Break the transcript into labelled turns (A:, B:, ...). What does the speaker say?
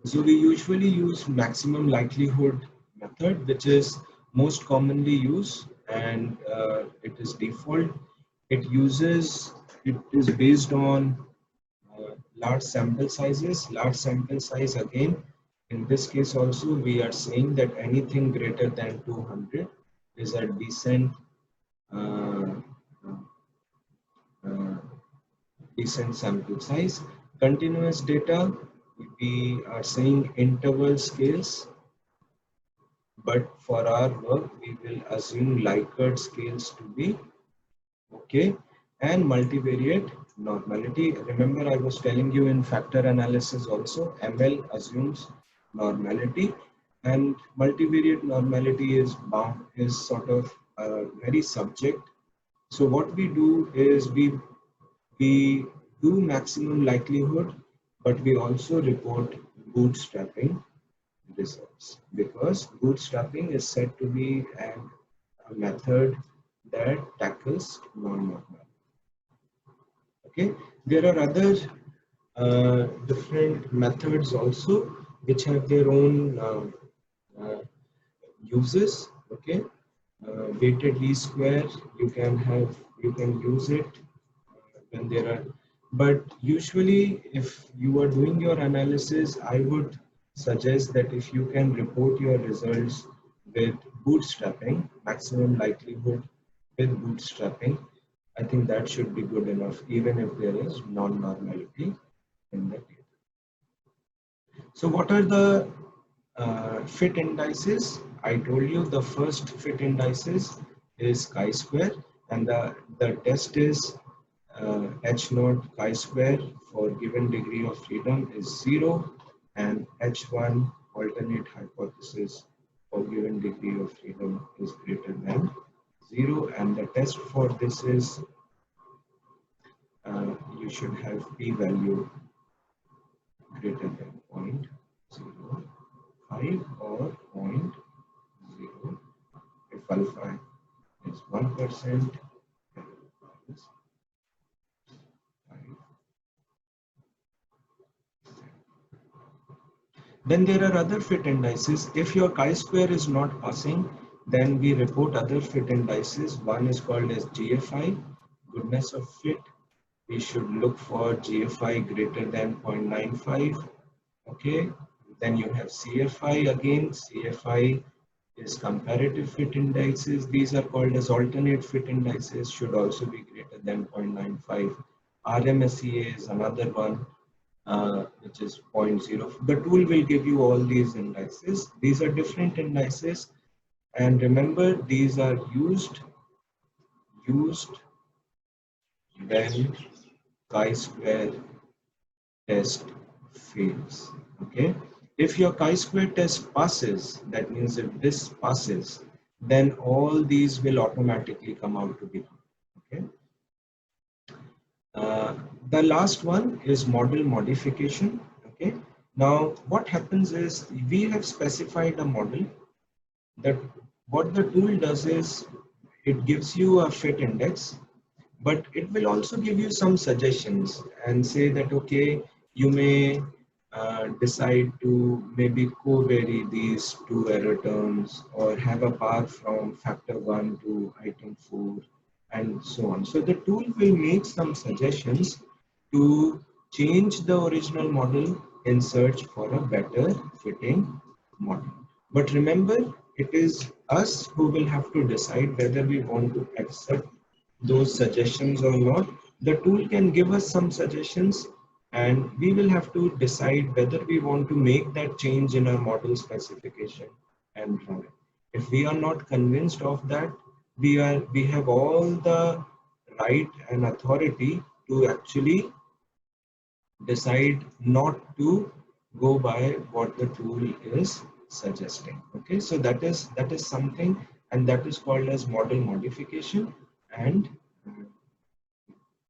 A: So we usually use maximum likelihood method, which is most commonly used, and it is default. It is based on large sample sizes. Large sample size again. In this case also, we are saying that anything greater than 200 is a decent uh, uh, decent sample size. Continuous data, we are saying interval scales, but for our work, we will assume Likert scales to be okay. And multivariate normality. Remember, I was telling you in factor analysis also, ML assumes normality, and multivariate normality is sort of very subject. So what we do is we do maximum likelihood, but we also report bootstrapping results, because bootstrapping is said to be a method that tackles non-normal. Okay, there are other different methods also which have their own uh, uses. Okay, weighted least square, you can use it when there are, but usually if you are doing your analysis, I would suggest that if you can report your results with bootstrapping, maximum likelihood with bootstrapping, I think that should be good enough even if there is non-normality in the data. So what are the fit indices? I told you the first fit indices is chi-square, and the test is h naught chi-square for given degree of freedom is 0, and h1 alternate hypothesis for given degree of freedom is greater than 0, and the test for this is you should have p-value greater than 0.05 or zero point 0 if alpha is 1%, is 5. Then there are other fit indices. If your chi-square is not passing, then we report other fit indices. One is called as GFI, goodness of fit. We should look for GFI greater than 0.95. Okay, then you have CFI again. CFI is comparative fit indices. These are called as alternate fit indices, should also be greater than 0.95. RMSEA is another one, which is zero point 0. The tool will give you all these indices. These are different indices, and remember these are used when chi-square test fails. Okay, if your chi-square test passes, that means if this passes, then all these will automatically come out to be. Okay. Uh, the last one is model modification. Okay. Now, what happens is we have specified a model that what the tool does is it gives you a fit index, but it will also give you some suggestions and say that, okay, you may decide to maybe co-vary these two error terms or have a bar from factor 1 to item 4 and so on. So the tool will make some suggestions to change the original model in search for a better fitting model. But remember, it is us who will have to decide whether we want to accept those suggestions or not. The tool can give us some suggestions, and we will have to decide whether we want to make that change in our model specification and run it. If we are not convinced of that, we have all the right and authority to actually decide not to go by what the tool is suggesting. Okay, so that is something, and that is called as model modification. And